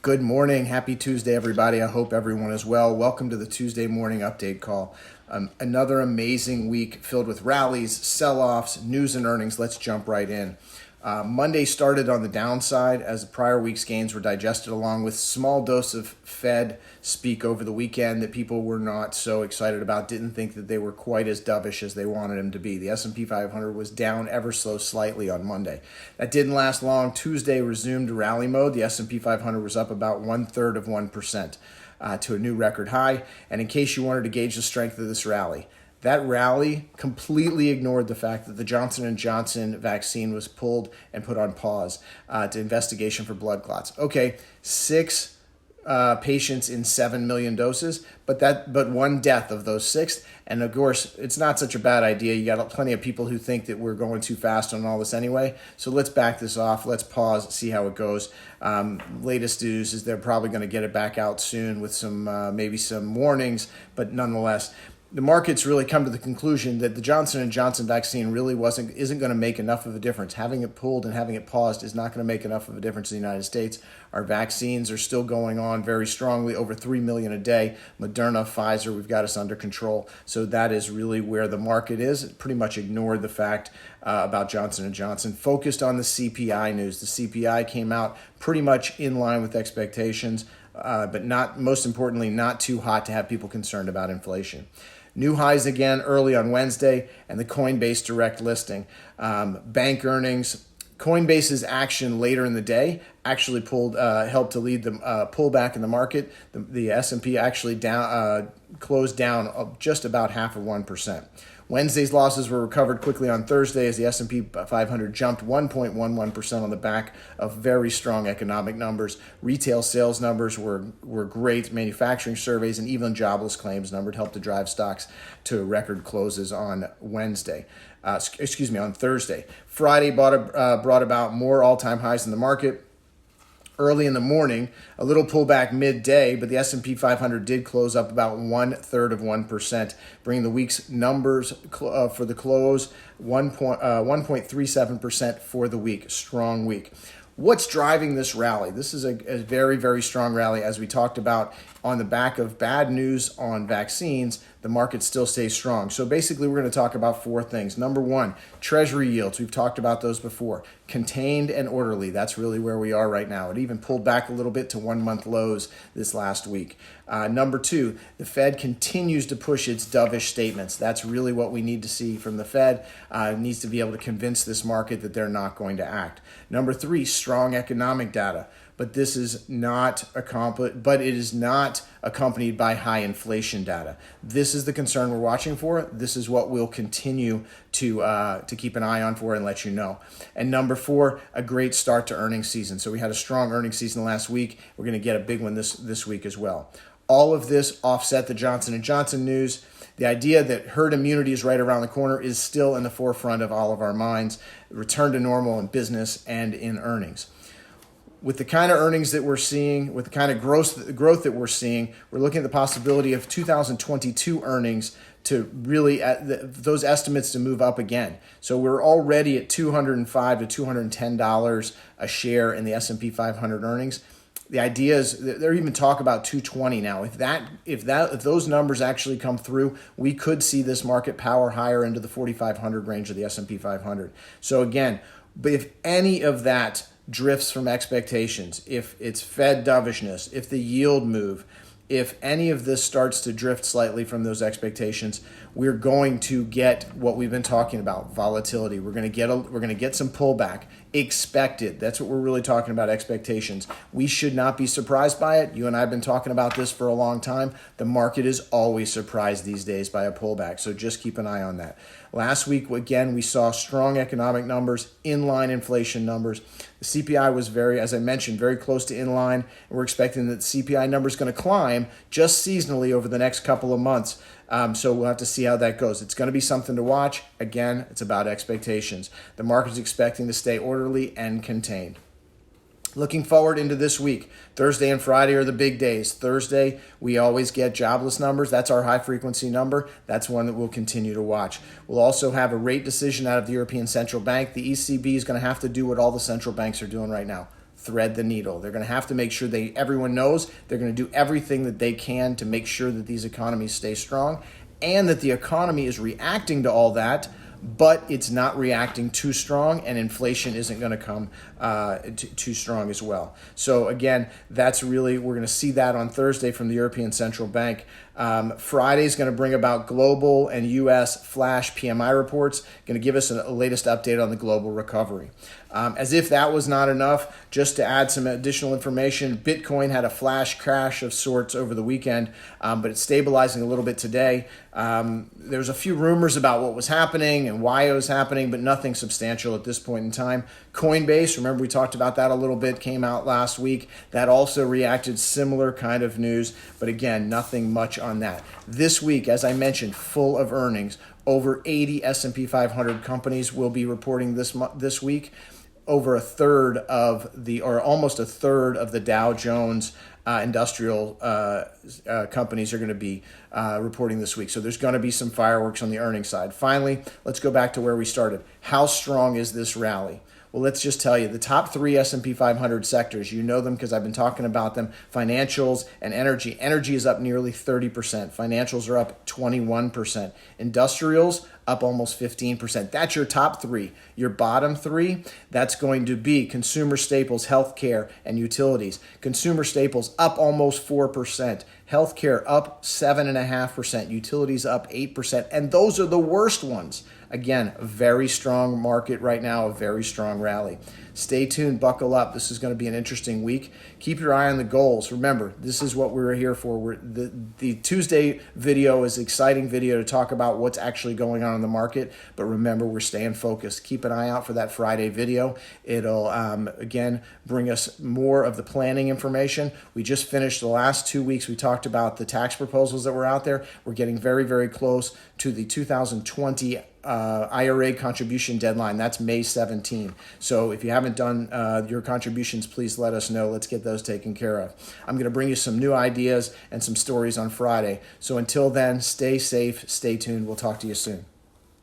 Good morning. Happy Tuesday, everybody. I hope everyone is well. Welcome to the Tuesday morning update call. Another amazing week filled with rallies, sell-offs, news, and earnings. Let's jump right in. Monday started on the downside as the prior week's gains were digested, along with small dose of Fed speak over the weekend that people were not so excited about, didn't think that they were quite as dovish as they wanted them to be. The S&P 500 was down ever so slightly on Monday. That didn't last long. Tuesday resumed rally mode. The S&P 500 was up about 1/3 of 1%. To a new record high. And in case you wanted to gauge the strength of this rally, that rally completely ignored the fact that the Johnson & Johnson vaccine was pulled and put on pause to investigation for blood clots. Okay, 6 patients in 7 million doses, but one death of those 6. And of course, it's not such a bad idea. You got plenty of people who think that we're going too fast on all this anyway. So let's back this off. Let's pause, see how it goes. Latest news is they're probably going to get it back out soon with some maybe some warnings, but nonetheless, the market's really come to the conclusion that the Johnson & Johnson vaccine really isn't going to make enough of a difference. Having it pulled and having it paused is not going to make enough of a difference in the United States. Our vaccines are still going on very strongly, over 3 million a day. Moderna, Pfizer, we've got us under control. So that is really where the market is. It pretty much ignored the fact about Johnson & Johnson, focused on the CPI news. The CPI came out pretty much in line with expectations, but not, most importantly, not too hot to have people concerned about inflation. New highs again early on Wednesday, and the Coinbase direct listing. Bank earnings. Coinbase's action later in the day actually helped to lead the pullback in the market. The S&P actually closed down just about 0.5%. Wednesday's losses were recovered quickly on Thursday as the S&P 500 jumped 1.11% on the back of very strong economic numbers. Retail sales numbers were great. Manufacturing surveys and even jobless claims numbers helped to drive stocks to record closes on Thursday. Friday brought about more all-time highs in the market. Early in the morning, a little pullback midday, but the S&P 500 did close up about 1/3 of 1%, bringing the week's numbers for the close 1.37% for the week. Strong week. What's driving this rally? This is a very, very strong rally. As we talked about, on the back of bad news on vaccines, the market still stays strong. So basically, we're going to talk about 4 things. Number 1, Treasury yields. We've talked about those before. Contained and orderly. That's really where we are right now. It even pulled back a little bit to 1-month lows this last week. Number 2, the Fed continues to push its dovish statements. That's really what we need to see from the Fed. It needs to be able to convince this market that they're not going to act. Number 3, strong economic data. But it is not accompanied by high inflation data. This is the concern we're watching for. This is what we'll continue to keep an eye on for and let you know. And number 4, a great start to earnings season. So we had a strong earnings season last week. We're going to get a big one this week as well. All of this offset the Johnson & Johnson news. The idea that herd immunity is right around the corner is still in the forefront of all of our minds. Return to normal in business and in earnings. With the kind of earnings that we're seeing, with the kind of growth that we're seeing, we're looking at the possibility of 2022 earnings to really, those estimates to move up again. So we're already at $205 to $210 a share in the S&P 500 earnings. The idea is they're even talk about 220 now. If those numbers actually come through, we could see this market power higher into the 4,500 range of the S&P 500. So again, but if any of that drifts from expectations, if it's Fed dovishness, if the yield move, if any of this starts to drift slightly from those expectations, we're going to get what we've been talking about, volatility. We're going to get some pullback. Expected. That's what we're really talking about, expectations. We should not be surprised by it. You and I have been talking about this for a long time. The market is always surprised these days by a pullback, so just keep an eye on that. Last week, again, we saw strong economic numbers, inline inflation numbers. The CPI was as I mentioned, very close to inline, and we're expecting that the CPI number is going to climb just seasonally over the next couple of months. So we'll have to see how that goes. It's going to be something to watch. Again, it's about expectations. The market is expecting to stay orderly and contained. Looking forward into this week, Thursday and Friday are the big days. Thursday, we always get jobless numbers. That's our high frequency number. That's one that we'll continue to watch. We'll also have a rate decision out of the European Central Bank. The ECB is going to have to do what all the central banks are doing right now. thread the needle. They're going to have to make sure everyone knows they're going to do everything that they can to make sure that these economies stay strong and that the economy is reacting to all that, but it's not reacting too strong, and inflation isn't going to come too strong as well. So again, we're going to see that on Thursday from the European Central Bank. Friday is going to bring about global and U.S. flash PMI reports, going to give us a latest update on the global recovery. As if that was not enough, just to add some additional information, Bitcoin had a flash crash of sorts over the weekend, but it's stabilizing a little bit today. There's a few rumors about what was happening and why it was happening, but nothing substantial at this point in time. Coinbase, remember we talked about that a little bit, came out last week. That also reacted, similar kind of news, but again, nothing much on that. This week, as I mentioned, full of earnings. Over 80 S&P 500 companies will be reporting this week. Over almost a third of the Dow Jones industrial companies are going to be reporting this week. So there's going to be some fireworks on the earnings side. Finally, let's go back to where we started. How strong is this rally? Well, let's just tell you, the top 3 S&P 500 sectors, you know them because I've been talking about them, financials and energy. Energy is up nearly 30%. Financials are up 21%. Industrials up almost 15%. That's your top 3. Your bottom 3, that's going to be consumer staples, healthcare, and utilities. Consumer staples up almost 4%. Healthcare up 7.5%. Utilities up 8%. And those are the worst ones. Again, a very strong market right now, a very strong rally. Stay tuned, buckle up. This is going to be an interesting week. Keep your eye on the goals. Remember, this is what we're here for. The Tuesday video is an exciting video to talk about what's actually going on in the market. But remember, we're staying focused. Keep an eye out for that Friday video. It'll, again, bring us more of the planning information. We just finished the last 2 weeks. We talked about the tax proposals that were out there. We're getting very, very close to the 2020 IRA contribution deadline. That's May 17. So if you haven't done your contributions, please let us know. Let's get those taken care of. I'm going to bring you some new ideas and some stories on Friday. So until then, stay safe, stay tuned. We'll talk to you soon.